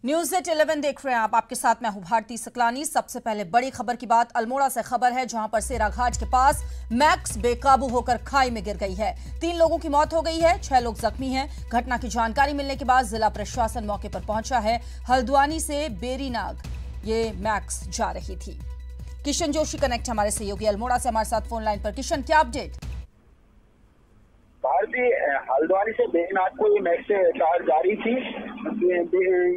News@11 देख रहे हैं आप। आपके साथ मैं हूं भारती सकलानी। सबसे पहले बड़ी खबर की बात अल्मोड़ा से खबर है, जहां पर सेरा घाट के पास मैक्स बेकाबू होकर खाई में गिर गई है। 3 लोगों की मौत हो गई है, 6 लोग जख्मी हैं। घटना की जानकारी मिलने के बाद जिला प्रशासन मौके पर पहुंचा है। हल्द्वानी से बेरीनाग ये मैक्स जा रही थी। किशन जोशी कनेक्ट हमारे सहयोगी अल्मोड़ा से हमारे साथ फोन लाइन पर। किशन, क्या अपडेट? भारतीय हल्द्वानी से बेरीनाग को ये मैक्स कार जा रही थी।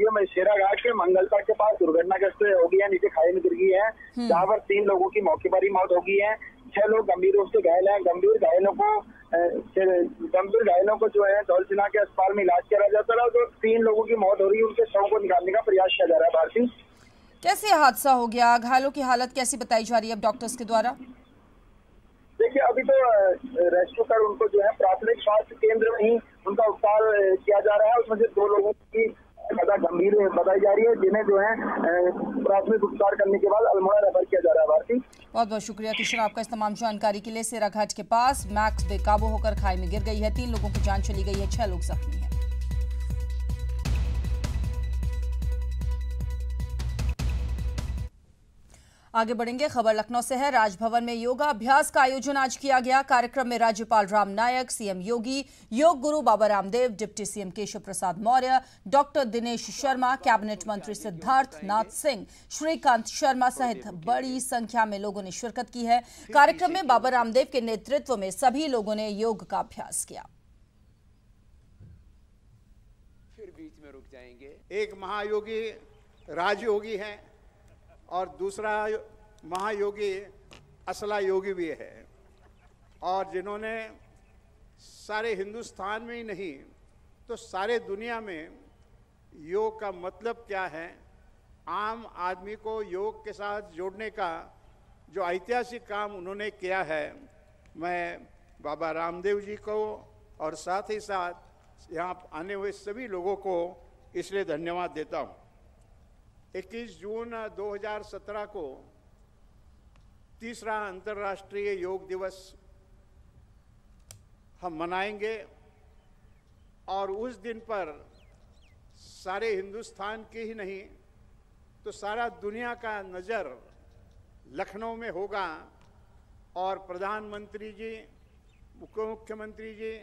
ये शेरा घाट के मंगलपाट के पास दुर्घटनाग्रस्त हो गई है, नीचे खाई में गिर गई है, जहाँ पर 3 लोगों की मौके पर ही मौत हो गई है। 6 लोग गंभीर रूप से घायल हैं। गंभीर घायलों को जो है दौलतसिन्हा के अस्पताल में इलाज किया जाता रहा। जो 3 लोगों की मौत हो रही है, उनके शव को निकालने का प्रयास किया जा रहा है। भारती, कैसे हादसा हो गया? घायलों की हालत कैसी बताई जा रही है अब डॉक्टर्स के द्वारा? देखिए, अभी तो रेस्क्यू कर उनको जो है प्राथमिक स्वास्थ्य केंद्र में ही उनका उपचार किया जा रहा है। उसमें से 2 लोगों की ज्यादा गंभीर बताई जा रही है, जिन्हें जो है प्राथमिक उपचार करने के बाद अल्मोड़ा रेफर किया जा रहा है। भारती, बहुत बहुत शुक्रिया किशन आपका इस तमाम जानकारी के लिए। सेरा घाट के पास मैक्स बेकाबू होकर खाई में गिर गई है। 3 लोगों की जान चली गई है, 6 लोग जख्मी हैं। आगे बढ़ेंगे, खबर लखनऊ से है। राजभवन में योगा अभ्यास का आयोजन आज किया गया। कार्यक्रम में राज्यपाल राम नायक, सीएम योगी, yoga guru Baba Ramdev, deputy CM Keshav Prasad Maurya, doctor Dinesh Sharma, cabinet मंत्री सिद्धार्थ नाथ सिंह, श्रीकांत शर्मा सहित बड़ी संख्या में लोगों ने शिरकत की है। कार्यक्रम में बाबा रामदेव के नेतृत्व में सभी लोगों ने योग का अभ्यास किया। फिर बीच में रुक जाएंगे। एक महायोगी राजयोगी है और दूसरा महायोगी असला योगी भी है, और जिन्होंने सारे हिंदुस्तान में ही नहीं तो सारे दुनिया में योग का मतलब क्या है, आम आदमी को योग के साथ जोड़ने का जो ऐतिहासिक काम उन्होंने किया है, मैं बाबा रामदेव जी को और साथ ही साथ यहाँ आने हुए सभी लोगों को इसलिए धन्यवाद देता हूँ। 21 जून 2017 को तीसरा अंतर्राष्ट्रीय योग दिवस हम मनाएंगे, और उस दिन पर सारे हिंदुस्तान के ही नहीं तो सारा दुनिया का नज़र लखनऊ में होगा। और प्रधानमंत्री जी, मुख्यमंत्री जी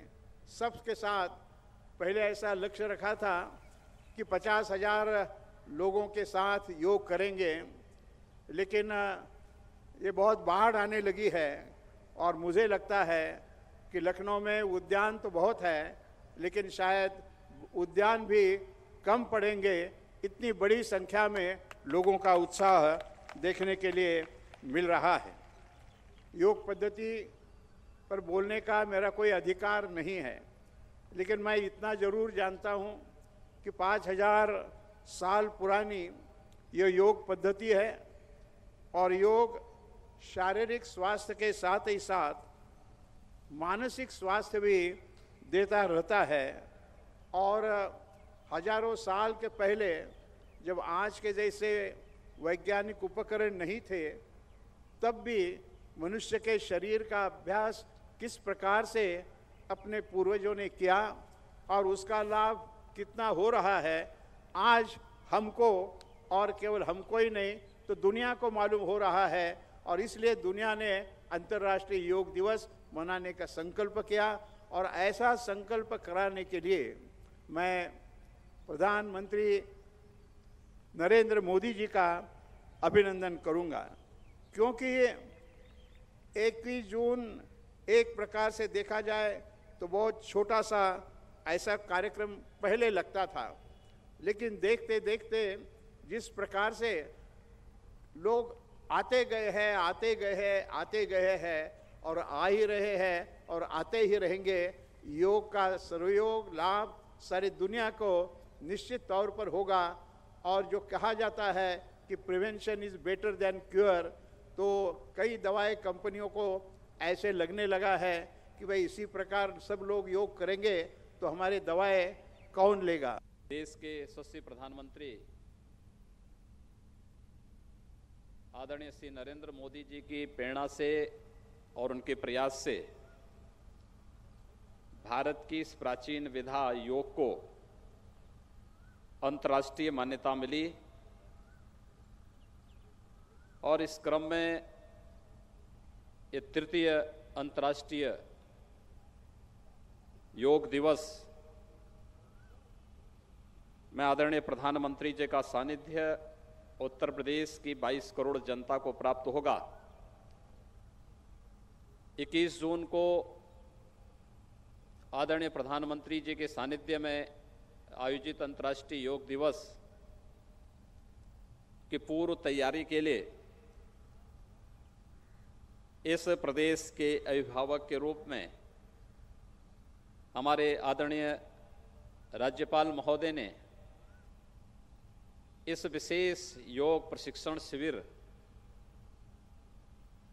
सबके साथ पहले ऐसा लक्ष्य रखा था कि 50,000 लोगों के साथ योग करेंगे, लेकिन ये बहुत बाढ़ आने लगी है। और मुझे लगता है कि लखनऊ में उद्यान तो बहुत है, लेकिन शायद उद्यान भी कम पड़ेंगे। इतनी बड़ी संख्या में लोगों का उत्साह देखने के लिए मिल रहा है। योग पद्धति पर बोलने का मेरा कोई अधिकार नहीं है, लेकिन मैं इतना ज़रूर जानता हूँ कि 5,000 साल पुरानी ये योग पद्धति है, और योग शारीरिक स्वास्थ्य के साथ ही साथ मानसिक स्वास्थ्य भी देता रहता है। और हजारों साल के पहले जब आज के जैसे वैज्ञानिक उपकरण नहीं थे, तब भी मनुष्य के शरीर का अभ्यास किस प्रकार से अपने पूर्वजों ने किया और उसका लाभ कितना हो रहा है, आज हमको, और केवल हमको ही नहीं तो दुनिया को मालूम हो रहा है। और इसलिए दुनिया ने अंतर्राष्ट्रीय योग दिवस मनाने का संकल्प किया, और ऐसा संकल्प कराने के लिए मैं प्रधानमंत्री नरेंद्र मोदी जी का अभिनंदन करूंगा, क्योंकि 21 जून एक प्रकार से देखा जाए तो बहुत छोटा सा ऐसा कार्यक्रम पहले लगता था, लेकिन देखते देखते जिस प्रकार से लोग आते गए हैं और आ ही रहे हैं और आते ही रहेंगे, योग का सर्वयोग लाभ सारी दुनिया को निश्चित तौर पर होगा। और जो कहा जाता है कि prevention is better than cure, तो कई दवाई कंपनियों को ऐसे लगने लगा है कि भाई इसी प्रकार सब लोग योग करेंगे तो हमारी दवाएं कौन लेगा। देश के यशस्वी प्रधानमंत्री आदरणीय श्री नरेंद्र मोदी जी की प्रेरणा से और उनके प्रयास से भारत की इस प्राचीन विधा योग को अंतर्राष्ट्रीय मान्यता मिली और इस क्रम में ये तृतीय अंतर्राष्ट्रीय योग दिवस में आदरणीय प्रधानमंत्री जी का सानिध्य उत्तर प्रदेश की 22 करोड़ जनता को प्राप्त होगा। 21 जून को आदरणीय प्रधानमंत्री जी के सानिध्य में आयोजित अंतर्राष्ट्रीय योग दिवस की पूर्व तैयारी के लिए इस प्रदेश के अभिभावक के रूप में हमारे आदरणीय राज्यपाल महोदय ने इस विशेष योग प्रशिक्षण शिविर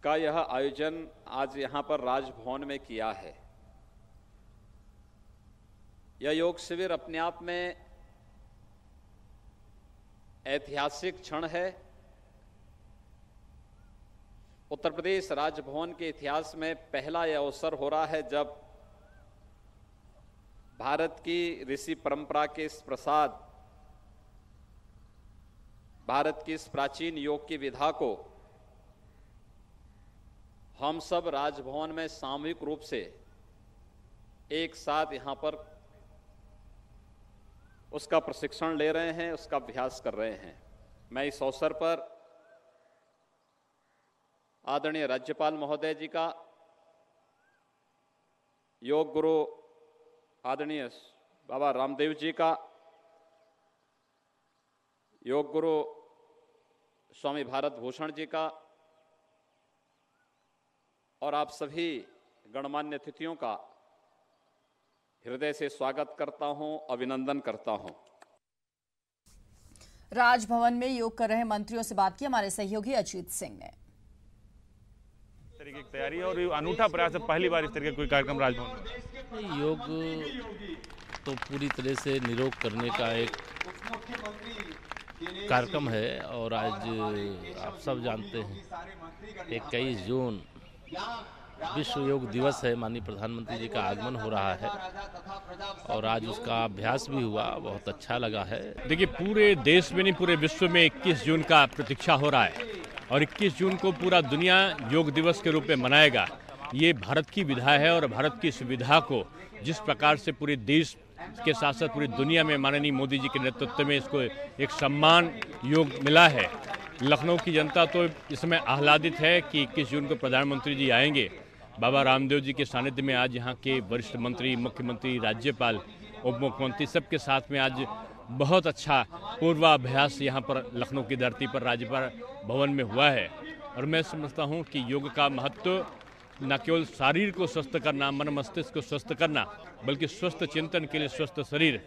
का यह आयोजन आज यहां पर राजभवन में किया है। यह योग शिविर अपने आप में ऐतिहासिक क्षण है। उत्तर प्रदेश राजभवन के इतिहास में पहला यह अवसर हो रहा है जब भारत की ऋषि परंपरा के इस प्रसाद, भारत की इस प्राचीन योग की विधा को हम सब राजभवन में सामूहिक रूप से एक साथ यहां पर उसका प्रशिक्षण ले रहे हैं, उसका अभ्यास कर रहे हैं। मैं इस अवसर पर आदरणीय राज्यपाल महोदय जी का, योग गुरु आदरणीय बाबा रामदेव जी का, योग गुरु स्वामी भारत भूषण जी का और आप सभी गणमान्य अतिथियों का हृदय से स्वागत करता हूं, अभिनंदन करता हूं। राजभवन में योग कर रहे मंत्रियों से बात की हमारे सहयोगी अजीत सिंह ने। तरीके की तैयारी और अनूठा प्रयास है, पहली बार इस तरह का कोई कार्यक्रम राजभवन में। योग तो पूरी तरह से निरोग करने का एक कार्यक्रम है और आज आप सब जानते हैं 21 जून विश्व योग दिवस है। माननीय प्रधानमंत्री जी का आगमन हो रहा है और आज उसका अभ्यास भी हुआ, बहुत अच्छा लगा है। देखिए, पूरे देश में नहीं पूरे विश्व में 21 जून का प्रतीक्षा हो रहा है और 21 जून को पूरा दुनिया योग दिवस के रूप में मनाएगा। ये भारत की विधा है और भारत की इस विधा को जिस प्रकार से पूरे देश के साथ साथ पूरी दुनिया में माननीय मोदी जी के नेतृत्व में इसको एक सम्मान योग मिला है। लखनऊ की जनता तो इसमें आह्लादित है कि 21 जून को प्रधानमंत्री जी आएंगे। बाबा रामदेव जी के सानिध्य में आज यहाँ के वरिष्ठ मंत्री, मुख्यमंत्री, राज्यपाल, उप मुख्यमंत्री सबके साथ में आज बहुत अच्छा पूर्वाभ्यास यहाँ पर लखनऊ की धरती पर राज्यपाल भवन में हुआ है। और मैं समझता हूँ कि योग का महत्व न केवल शरीर को स्वस्थ करना, मन मस्तिष्क को स्वस्थ करना, बल्कि स्वस्थ चिंतन के लिए स्वस्थ शरीर,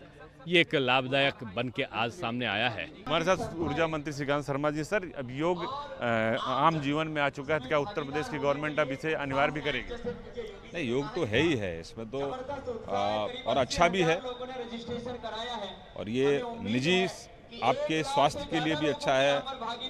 ये एक लाभदायक बन के आज सामने आया है। हमारे साथ ऊर्जा मंत्री श्रीकांत शर्मा जी। सर, अब योग आम जीवन में आ चुका है, तो क्या उत्तर प्रदेश की गवर्नमेंट अब इसे अनिवार्य भी करेगी? नहीं, योग तो है ही है, इसमें तो और अच्छा भी है और ये निजी आपके स्वास्थ्य के लिए भी अच्छा है।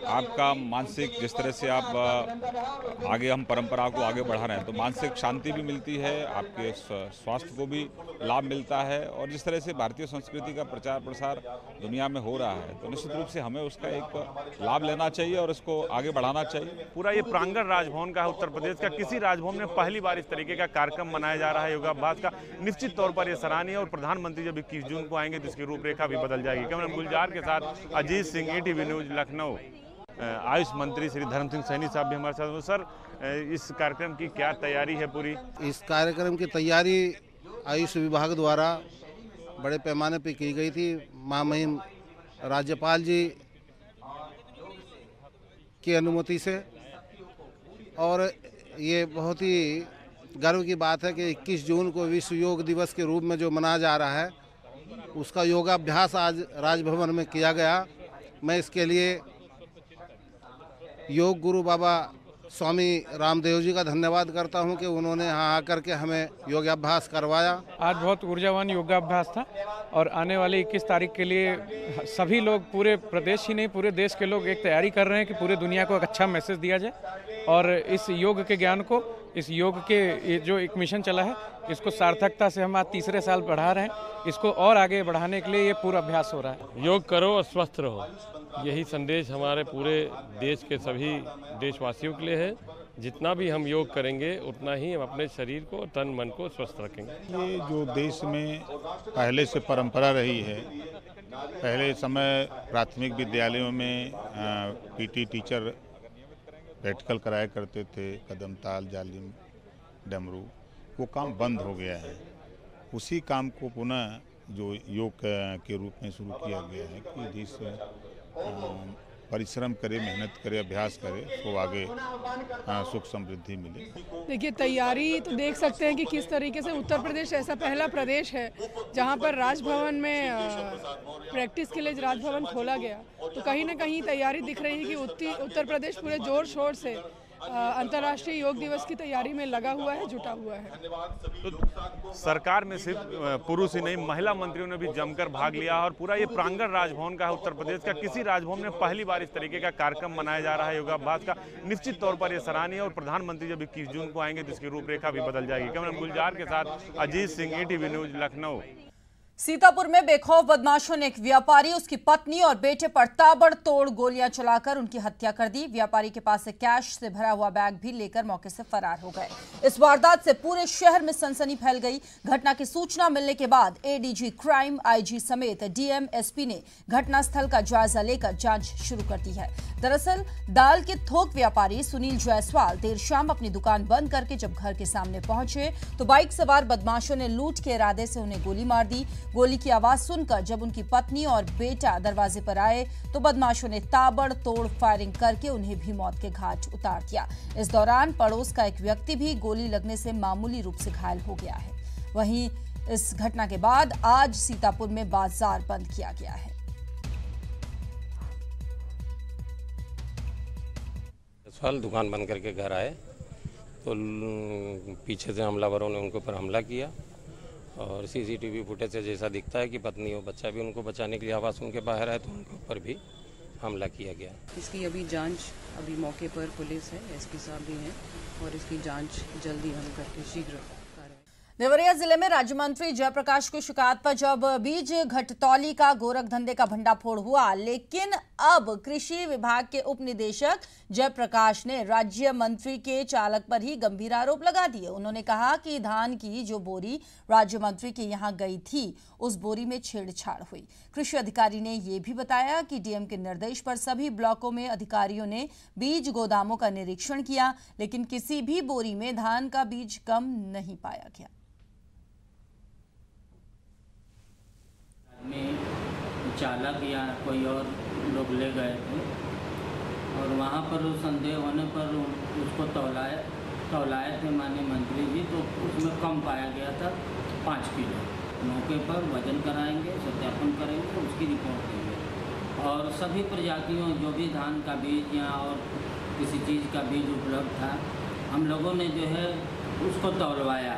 आपका मानसिक, जिस तरह से आप आगे हम परंपरा को आगे बढ़ा रहे हैं तो मानसिक शांति भी मिलती है, आपके स्वास्थ्य को भी लाभ मिलता है और जिस तरह से भारतीय संस्कृति का प्रचार प्रसार दुनिया में हो रहा है तो निश्चित रूप से हमें उसका एक लाभ लेना चाहिए और इसको आगे बढ़ाना चाहिए। पूरा ये प्रांगण राजभवन का है उत्तर प्रदेश का, किसी राजभवन में पहली बार इस तरीके का कार्यक्रम मनाया जा रहा है योगाभ्यास का। निश्चित तौर पर ये सराहनीय और प्रधानमंत्री जब 21 जून को आएंगे तो इसकी रूपरेखा भी बदल जाएगी। कैमरा गुलजार के साथ अजीत सिंह, ETV न्यूज, लखनऊ। आयुष मंत्री श्री धर्म सिंह सैनी साहब भी हमारे साथ हैं। सर, इस कार्यक्रम की क्या तैयारी है पूरी? इस कार्यक्रम की तैयारी आयुष विभाग द्वारा बड़े पैमाने पर की गई थी। महामहिम राज्यपाल जी की अनुमति से, और ये बहुत ही गर्व की बात है कि 21 जून को विश्व योग दिवस के रूप में जो मनाया जा रहा है उसका योगाभ्यास आज राजभवन में किया गया। मैं इसके लिए योग गुरु बाबा स्वामी रामदेव जी का धन्यवाद करता हूं कि उन्होंने यहाँ आकर के हमें योगाभ्यास करवाया। आज बहुत ऊर्जावान योगाभ्यास था और आने वाली 21 तारीख के लिए सभी लोग, पूरे प्रदेश ही नहीं पूरे देश के लोग एक तैयारी कर रहे हैं कि पूरे दुनिया को एक अच्छा मैसेज दिया जाए और इस योग के ज्ञान को, इस योग के ये जो एक मिशन चला है इसको सार्थकता से हम आज तीसरे साल बढ़ा रहे हैं। इसको और आगे बढ़ाने के लिए ये पूरा अभ्यास हो रहा है। योग करो और स्वस्थ रहो, यही संदेश हमारे पूरे देश के सभी देशवासियों के लिए है। जितना भी हम योग करेंगे उतना ही हम अपने शरीर को, तन मन को स्वस्थ रखेंगे। ये जो देश में पहले से परंपरा रही है, पहले समय प्राथमिक विद्यालयों में पीटी टीचर प्रैक्टिकल कराया करते थे, कदम ताल, जालिम, डमरू, वो काम बंद हो गया है। उसी काम को पुनः जो योग के रूप में शुरू किया गया है कि जिस परिश्रम करे, मेहनत करे, अभ्यास करे तो आगे सुख समृद्धि मिले। देखिए, तैयारी तो देख सकते हैं कि किस तरीके से उत्तर प्रदेश ऐसा पहला प्रदेश है जहां पर राजभवन में प्रैक्टिस के लिए राजभवन खोला गया, तो कहीं ना कहीं तैयारी दिख रही है कि उत्तर प्रदेश पूरे जोर शोर से अंतर्राष्ट्रीय योग दिवस की तैयारी में लगा हुआ है, जुटा हुआ है। तो सरकार में सिर्फ पुरुष ही नहीं, महिला मंत्रियों ने भी जमकर भाग लिया और पूरा ये प्रांगण राजभवन का है। उत्तर प्रदेश का किसी राजभवन में पहली बार इस तरीके का कार्यक्रम मनाया जा रहा है योगाभ्यास का। निश्चित तौर पर यह सराहनीय और प्रधानमंत्री जब 21 जून को आएंगे तो इसकी रूपरेखा भी बदल जाएगी। कैमरामैन गुलजार के साथ अजीत सिंह, ETV न्यूज, लखनऊ। सीतापुर में बेखौफ बदमाशों ने एक व्यापारी, उसकी पत्नी और बेटे पर ताबड़तोड़ गोलियां चलाकर उनकी हत्या कर दी। व्यापारी के पास से कैश से भरा हुआ बैग भी लेकर मौके से फरार हो गए। इस वारदात से पूरे शहर में सनसनी फैल गई। घटना की सूचना मिलने के बाद ADG क्राइम, IG समेत DM, SP ने घटनास्थल का जायजा लेकर जांच शुरू कर दी है। दरअसल दाल के थोक व्यापारी सुनील जायसवाल देर शाम अपनी दुकान बंद करके जब घर के सामने पहुंचे तो बाइक सवार बदमाशों ने लूट के इरादे से उन्हें गोली मार दी। गोली की आवाज सुनकर जब उनकी पत्नी और बेटा दरवाजे पर आए तो बदमाशों ने ताबड़तोड़ फायरिंग करके उन्हें भी मौत के घाट उतार दिया। इस दौरान पड़ोस का एक व्यक्ति भी गोली लगने से मामूली रूप से घायल हो गया है। वहीं इस घटना के बाद आज सीतापुर में बाजार बंद किया गया है। दुकान बंद करके घर आए तो पीछे से हमलावरों ने उनके ऊपर हमला किया और CCTV फुटेज से जैसा दिखता है कि पत्नी और बच्चा भी उनको बचाने के लिए आवाज़ सुन के बाहर आए तो उनके ऊपर भी हमला किया गया। इसकी अभी जांच, अभी मौके पर पुलिस है, SP साहब भी हैं और इसकी जांच जल्दी हम करके शीघ्र। देवरिया जिले में राज्य मंत्री जयप्रकाश की शिकायत पर जब बीज घटतौली का गोरख धंधे का भंडाफोड़ हुआ, लेकिन अब कृषि विभाग के उप निदेशक जयप्रकाश ने राज्य मंत्री के चालक पर ही गंभीर आरोप लगा दिए। उन्होंने कहा कि धान की जो बोरी राज्य मंत्री के यहां गई थी उस बोरी में छेड़छाड़ हुई। कृषि अधिकारी ने यह भी बताया कि DM के निर्देश पर सभी ब्लॉकों में अधिकारियों ने बीज गोदामों का निरीक्षण किया, लेकिन किसी भी बोरी में धान का बीज कम नहीं पाया गया। में चालक या कोई और लोग ले गए थे और वहाँ पर संदेह होने पर उसको तौलाए थे माननीय मंत्री जी, तो उसमें कम पाया गया था 5 किलो। मौके पर वजन कराएंगे, सत्यापन करेंगे, उसकी रिपोर्ट देंगे और सभी प्रजातियों जो भी धान का बीज या और किसी चीज़ का बीज उपलब्ध था हम लोगों ने जो है उसको तौलवाया।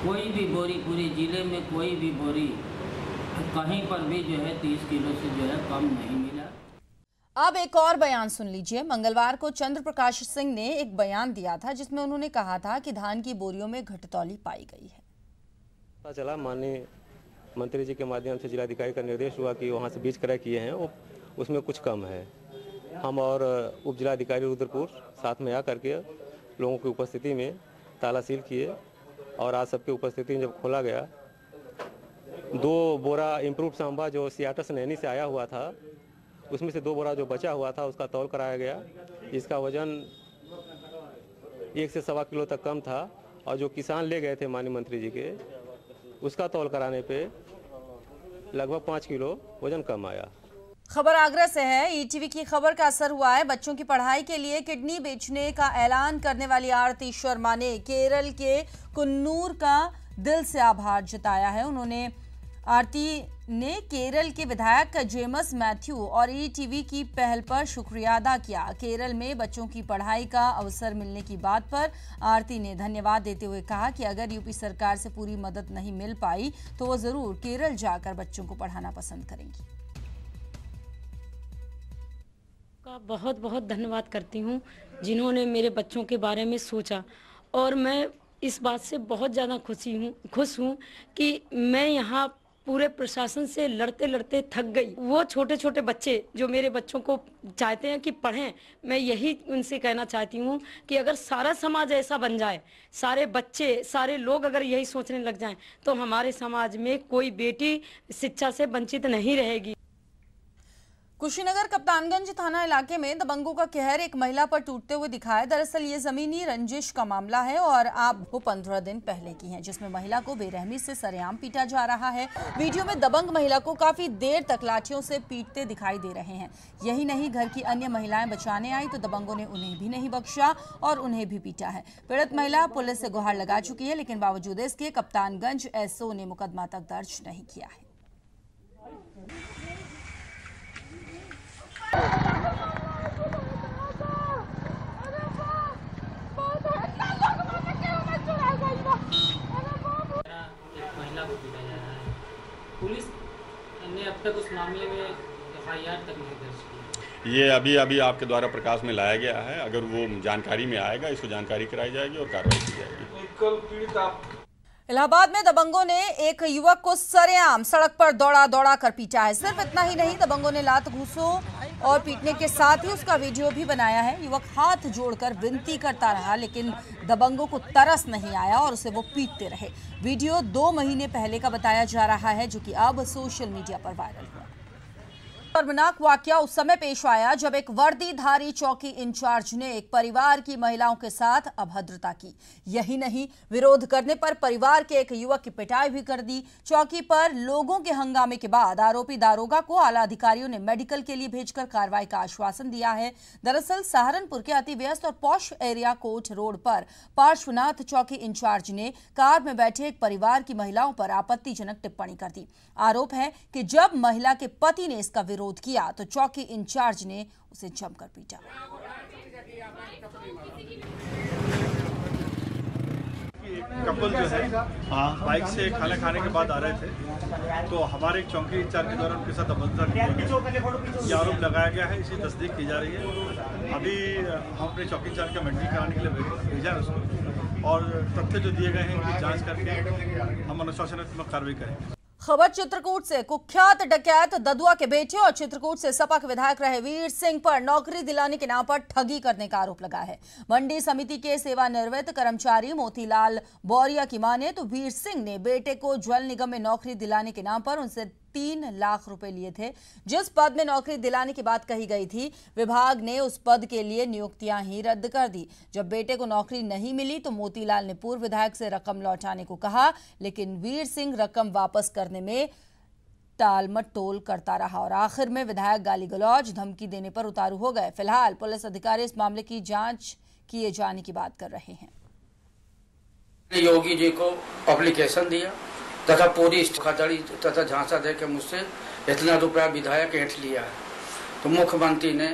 कोई भी बोरी, पूरे जिले में कोई भी बोरी कहीं पर भी जो है 30 किलो से जो है कम नहीं मिला। अब एक और बयान सुन लीजिए। मंगलवार को चंद्र प्रकाश सिंह ने एक बयान दिया था जिसमें उन्होंने कहा था कि धान की बोरियों में घटतौली पाई गई है। पता चला माननीय मंत्री जी के माध्यम से जिलाधिकारी का निर्देश हुआ कि वहाँ से बीज क्रय किए हैं वो उसमें कुछ कम है। हम और उप जिलाधिकारी रुद्रपुर साथ में आकर के लोगों की उपस्थिति में ताला सील किए और आज सबकी उपस्थिति में जब खोला गया 2 बोरा इम्प्रूव सांबा जो सियाटस नैनी से आया हुआ था उसमें से 2 बोरा जो बचा हुआ था उसका तौल कराया गया। इसका वजन 1 से 1.25 किलो तक कम था और जो किसान ले गए थे माननीय मंत्री जी के उसका तौल कराने पे लगभग 5 किलो वजन कम आया। खबर आगरा से है। ETV की खबर का असर हुआ है। बच्चों की पढ़ाई के लिए किडनी बेचने का ऐलान करने वाली आरती शर्मा ने केरल के कुन्नूर का दिल से आभार जताया है। उन्होंने आरती ने केरल के विधायक जेम्स मैथ्यू और ईटीवी की पहल पर शुक्रिया अदा किया। केरल में बच्चों की पढ़ाई का अवसर मिलने की बात पर आरती ने धन्यवाद देते हुए कहा कि अगर यूपी सरकार से पूरी मदद नहीं मिल पाई तो वो जरूर केरल जाकर बच्चों को पढ़ाना पसंद करेंगी। का बहुत बहुत धन्यवाद करती हूँ जिन्होंने मेरे बच्चों के बारे में सोचा, और मैं इस बात से बहुत ज़्यादा खुश हूँ कि मैं यहाँ पूरे प्रशासन से लड़ते लड़ते थक गई। वो छोटे छोटे बच्चे जो मेरे बच्चों को चाहते हैं कि पढ़ें, मैं यही उनसे कहना चाहती हूँ कि अगर सारा समाज ऐसा बन जाए, सारे बच्चे, सारे लोग अगर यही सोचने लग जाएं, तो हमारे समाज में कोई बेटी शिक्षा से वंचित नहीं रहेगी। कुशीनगर कप्तानगंज थाना इलाके में दबंगों का कहर एक महिला पर टूटते हुए दिखा है। दरअसल ये जमीनी रंजिश का मामला है और आप वो 15 दिन पहले की है, जिसमें महिला को बेरहमी से सरेआम पीटा जा रहा है। वीडियो में दबंग महिला को काफी देर तक लाठियों से पीटते दिखाई दे रहे हैं। यही नहीं, घर की अन्य महिलाएं बचाने आई तो दबंगों ने उन्हें भी नहीं बख्शा और उन्हें भी पीटा है। पीड़ित महिला पुलिस से गुहार लगा चुकी है, लेकिन बावजूद इसके कप्तानगंज एसओ ने मुकदमा तक दर्ज नहीं किया है। पुलिस ने अब तक उस मामले में एफआईआर तक नहीं दर्ज की। ये अभी आपके द्वारा प्रकाश में लाया गया है। अगर वो जानकारी में आएगा, इसको जानकारी कराई जाएगी और कार्रवाई की जाएगी। इलाहाबाद में दबंगों ने एक युवक को सरेआम सड़क पर दौड़ा कर पीटा है। सिर्फ इतना ही नहीं, दबंगों ने लात घूंसों और पीटने के साथ ही उसका वीडियो भी बनाया है। युवक हाथ जोड़कर विनती करता रहा, लेकिन दबंगों को तरस नहीं आया और उसे वो पीटते रहे। वीडियो 2 महीने पहले का बताया जा रहा है, जो कि अब सोशल मीडिया पर वायरल हुआ। शर्मनाक वाकया उस समय पेश आया जब एक वर्दीधारी चौकी इंचार्ज ने एक परिवार की महिलाओं के साथ अभद्रता की। यही नहीं, विरोध करने पर परिवार के एक युवक की पिटाई भी कर दी। चौकी पर लोगों के हंगामे के बाद आरोपी दारोगा को आला अधिकारियों ने मेडिकल के लिए भेजकर कार्रवाई का आश्वासन दिया है। दरअसल सहारनपुर के अति व्यस्त और पॉश एरिया कोर्ट रोड पर पार्श्वनाथ चौकी इंचार्ज ने कार में बैठे एक परिवार की महिलाओं पर आपत्तिजनक टिप्पणी कर दी। आरोप है कि जब महिला के पति ने इसका विरोध किया तो चौकी इंचार्ज ने उसे जमकर पीटा। कपल जो है बाइक से खाना खाने के बाद आ रहे थे, तो हमारे एक चौकी इंचार्ज के द्वारा उनके साथ अभद्रता की ये आरोप लगाया गया है। इसी तस्दीक की जा रही है। अभी हम अपने चौकी इंचार्ज का मेडिकल कराने के लिए भेजा है उसको, और तथ्य जो दिए गए हैं उनकी जांच करके हम अनुशासनात्मक कार्रवाई करेंगे। खबर चित्रकूट से। कुख्यात डकैत ददुआ के बेटे और चित्रकूट से सपा के विधायक रहे वीर सिंह पर नौकरी दिलाने के नाम पर ठगी करने का आरोप लगा है। मंडी समिति के सेवानिवृत्त कर्मचारी मोतीलाल बोरिया की माने तो वीर सिंह ने बेटे को जल निगम में नौकरी दिलाने के नाम पर उनसे 3 लाख रुपए लिए थे। जिस पद में नौकरी दिलाने की बात कही गई थी, विभाग ने उस पद के लिए नियुक्तियां ही रद्द कर दी। जब बेटे को नौकरी नहीं मिली तो मोतीलाल ने पूर्व विधायक से रकम लौटाने को कहा, लेकिन वीर सिंह रकम वापस करने में टाल मटोल करता रहा और आखिर में विधायक गाली गलौज धमकी देने पर उतारू हो गए। फिलहाल पुलिस अधिकारी इस मामले की जांच किए जाने की बात कर रहे हैं। योगी जी को एप्लीकेशन दिया तथा पूरी धोखाधड़ी तथा झांसा देकर मुझसे इतना रुपया विधायक ऐंठ लिया है, तो मुख्यमंत्री ने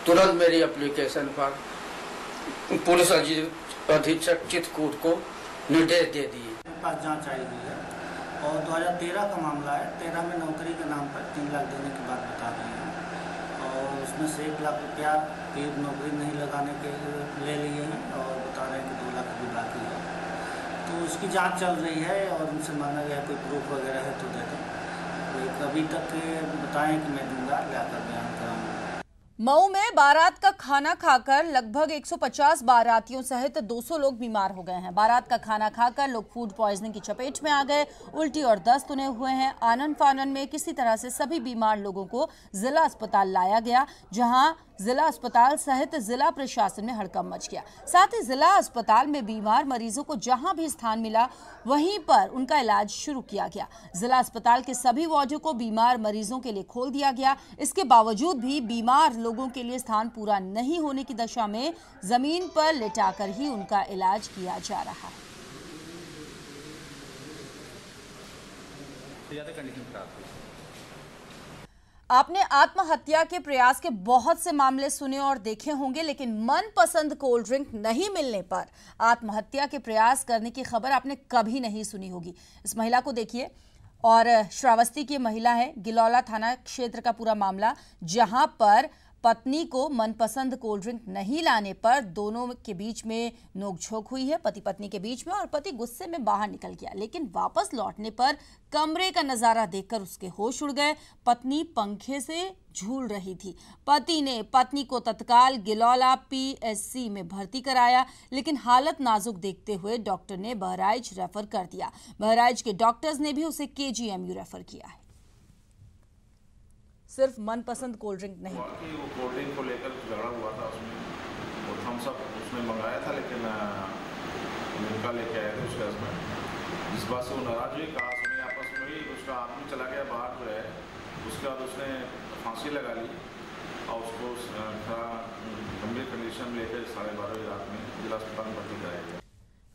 तुरंत मेरी एप्लीकेशन पर पुलिस अधीक्षक चित्रकूट को निर्देश दे दिए। पास जांच आई हुई है और 2013 का मामला है। 13 में नौकरी के नाम पर 3 लाख देने की बात बता रहे हैं और उसमें से 1 लाख रुपया फिर नौकरी नहीं लगाने के ले लिए हैं और बता रहे हैं कि 2 लाख अभी बाकी है। तो उसकी जांच चल रही है और उनसे मांगा गया कोई प्रूफ वगैरह है तो दे दें। अभी तक बताएं कि मैं दूंगा, लाकर बयान कराऊंगा। मऊ में बारात का खाना खाकर लगभग 150 बारातियों सहित 200 लोग बीमार हो गए हैं। बारात का खाना खाकर लोग फूड पॉइजनिंग की चपेट में आ गए। उल्टी और दस्त उन्हें हुए हैं। आनन फानन में किसी तरह से सभी बीमार लोगों को जिला अस्पताल लाया गया, जहां जिला अस्पताल सहित जिला प्रशासन में हड़कंप मच गया। साथ ही जिला अस्पताल में बीमार मरीजों को जहां भी स्थान मिला वहीं पर उनका इलाज शुरू किया गया। जिला अस्पताल के सभी वार्डों को बीमार मरीजों के लिए खोल दिया गया। इसके बावजूद भी बीमार लोगों के लिए स्थान पूरा नहीं होने की दशा में जमीन पर लेटाकर ही उनका इलाज किया जा रहा है। ज्यादा कंडीशन खराब थी, आपने आत्महत्या के प्रयास के बहुत से मामले सुने और देखे होंगे, लेकिन मनपसंद कोल्ड ड्रिंक नहीं मिलने पर आत्महत्या के प्रयास करने की खबर आपने कभी नहीं सुनी होगी। इस महिला को देखिए, और श्रावस्ती की महिला है, गिलौला थाना क्षेत्र का पूरा मामला, जहां पर पत्नी को मनपसंद कोल्ड ड्रिंक नहीं लाने पर दोनों के बीच में नोकझोंक हुई है, पति पत्नी के बीच में, और पति गुस्से में बाहर निकल गया। लेकिन वापस लौटने पर कमरे का नजारा देखकर उसके होश उड़ गए। पत्नी पंखे से झूल रही थी। पति ने पत्नी को तत्काल गिलौला PSC में भर्ती कराया, लेकिन हालत नाजुक देखते हुए डॉक्टर ने बहराइच रेफर कर दिया। बहराइच के डॉक्टर्स ने भी उसे KGMU रेफर किया है। सिर्फ मनपसंद कोल्ड ड्रिंक नहीं, वो कोल्ड ड्रिंक को लेकर झगड़ा हुआ था, उसमें वो थम्स अप उसने मंगाया था, लेकिन उनका लेके आए थे उसके हस्बैंड। इस बात से वो नाराज हुई, कहा सुनी आपस में हुई, उसका आदमी चला गया बाहर जो है। उसके बाद उसने फांसी लगा ली और उसको गंभीर कंडीशन में लेकर 12:30 रात में जिला अस्पताल में भर्ती कराया गया।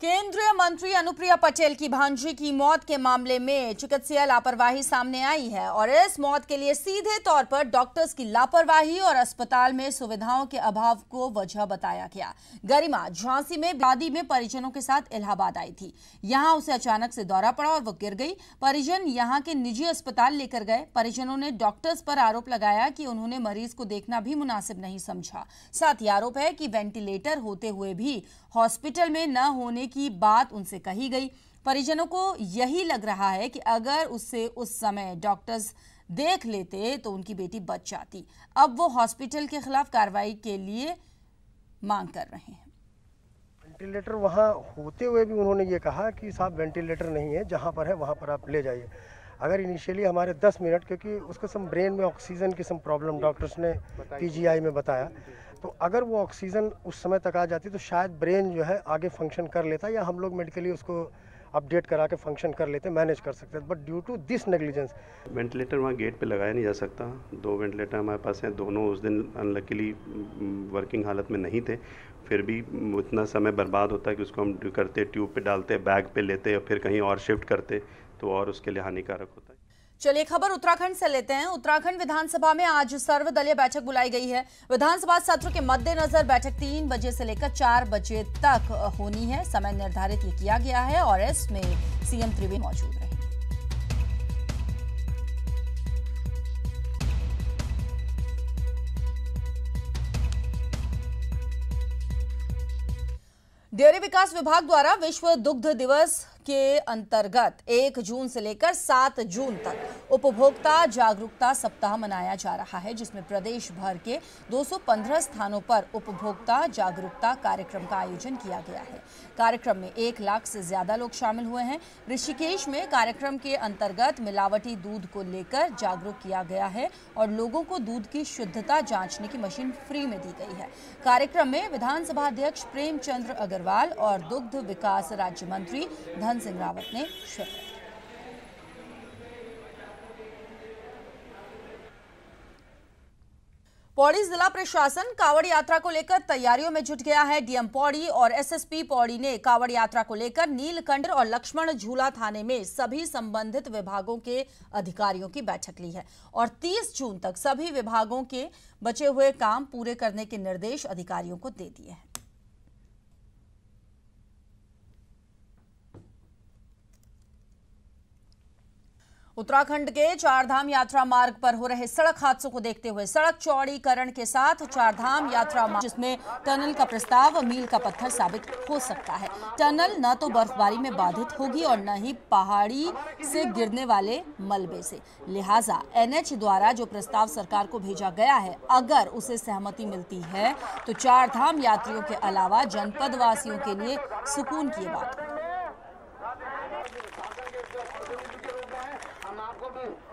केंद्रीय मंत्री अनुप्रिया पटेल की भांजी की मौत के मामले में चिकित्सीय लापरवाही सामने आई है, और इस मौत के लिए सीधे तौर पर डॉक्टर्स की लापरवाही और अस्पताल में सुविधाओं के अभाव को वजह बताया गया। गरिमा झांसी में शादी में परिजनों के साथ इलाहाबाद आई थी। यहां उसे अचानक से दौरा पड़ा और वो गिर गई। परिजन यहां के निजी अस्पताल लेकर गए। परिजनों ने डॉक्टर्स पर आरोप लगाया कि उन्होंने मरीज को देखना भी मुनासिब नहीं समझा। साथ ही आरोप है कि वेंटिलेटर होते हुए भी हॉस्पिटल में न होने की बात उनसे कही गई। परिजनों को यही लग रहा है कि अगर उससे उस समय डॉक्टर्स देख लेते तो उनकी बेटी बच जाती। अब वो हॉस्पिटल के खिलाफ कार्रवाई के लिए मांग कर रहे हैं। वेंटिलेटर वहाँ होते हुए भी उन्होंने ये कहा कि साहब वेंटिलेटर नहीं है, जहाँ पर है वहाँ पर आप ले जाइए। अगर इनिशियली हमारे 10 मिनट, क्योंकि उसको सम ब्रेन में ऑक्सीजन की सम प्रॉब्लम डॉक्टर्स ने PGI में बताया, तो अगर वो ऑक्सीजन उस समय तक आ जाती तो शायद ब्रेन जो है आगे फंक्शन कर लेता, या हम लोग मेडिकली उसको अपडेट करा के फंक्शन कर लेते, मैनेज कर सकते। But due to this negligence ventilator वहाँ गेट पे लगाया नहीं जा सकता। 2 वेंटिलेटर हमारे पास हैं, दोनों उस दिन अनलकीली वर्किंग हालत में नहीं थे। फिर भी उतना समय बर्बाद होता है कि उसको हम करते, ट्यूब पे डालते, बैग पे लेते और फिर कहीं और शिफ्ट करते, तो और उसके लिए हानिकारक होता है। चलिए खबर उत्तराखंड से लेते हैं। उत्तराखंड विधानसभा में आज सर्वदलीय बैठक बुलाई गई है। विधानसभा सत्र के मद्देनजर बैठक 3 बजे से लेकर 4 बजे तक होनी है। समय निर्धारित किया गया है और इसमें CM त्रिवेदी मौजूद रहे। डेयरी विकास विभाग द्वारा विश्व दुग्ध दिवस के अंतर्गत 1 जून से लेकर 7 जून तक उपभोक्ता जागरूकता सप्ताह मनाया जा रहा है, जिसमें प्रदेश भर के 215 स्थानों पर उपभोक्ता जागरूकता कार्यक्रम का आयोजन किया गया है। कार्यक्रम में 1 लाख से ज्यादा लोग शामिल हुए हैं। ऋषिकेश में कार्यक्रम के अंतर्गत मिलावटी दूध को लेकर जागरूक किया गया है और लोगों को दूध की शुद्धता जांचने की मशीन फ्री में दी गई है। कार्यक्रम में विधानसभा अध्यक्ष प्रेमचंद्र अग्रवाल और दुग्ध विकास राज्य मंत्री धन सिंह रावत ने शिरकत। पौड़ी जिला प्रशासन कावड़ यात्रा को लेकर तैयारियों में जुट गया है। DM पौड़ी और SSP पौड़ी ने कावड़ यात्रा को लेकर नीलकंठ और लक्ष्मण झूला थाने में सभी संबंधित विभागों के अधिकारियों की बैठक ली है और 30 जून तक सभी विभागों के बचे हुए काम पूरे करने के निर्देश अधिकारियों को दे दिए हैं। उत्तराखंड के चारधाम यात्रा मार्ग पर हो रहे सड़क हादसों को देखते हुए सड़क चौड़ीकरण के साथ चारधाम यात्रा मार्ग, जिसमें टनल का प्रस्ताव मील का पत्थर साबित हो सकता है। टनल न तो बर्फबारी में बाधित होगी और न ही पहाड़ी से गिरने वाले मलबे से। लिहाजा NH द्वारा जो प्रस्ताव सरकार को भेजा गया है, अगर उसे सहमति मिलती है तो चारधाम यात्रियों के अलावा जनपद वासियों के लिए सुकून की बात।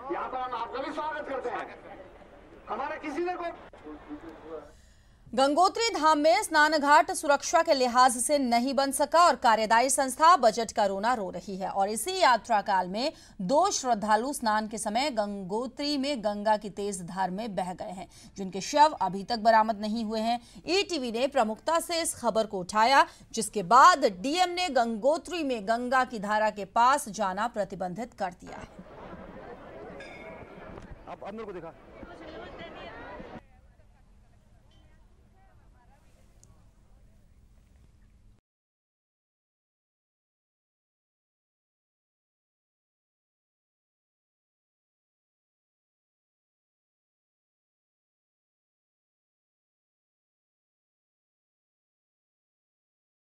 यहाँ पर हम आपका भी स्वागत करते हैं। हमारे किसी ने कोई गंगोत्री धाम में स्नान घाट सुरक्षा के लिहाज से नहीं बन सका और कार्यदायी संस्था बजट का रोना रो रही है और इसी यात्रा काल में 2 श्रद्धालु स्नान के समय गंगोत्री में गंगा की तेज धार में बह गए हैं, जिनके शव अभी तक बरामद नहीं हुए हैं। ETV ने प्रमुखता से इस खबर को उठाया, जिसके बाद DM ने गंगोत्री में गंगा की धारा के पास जाना प्रतिबंधित कर दिया है। आप अंदर को दिखा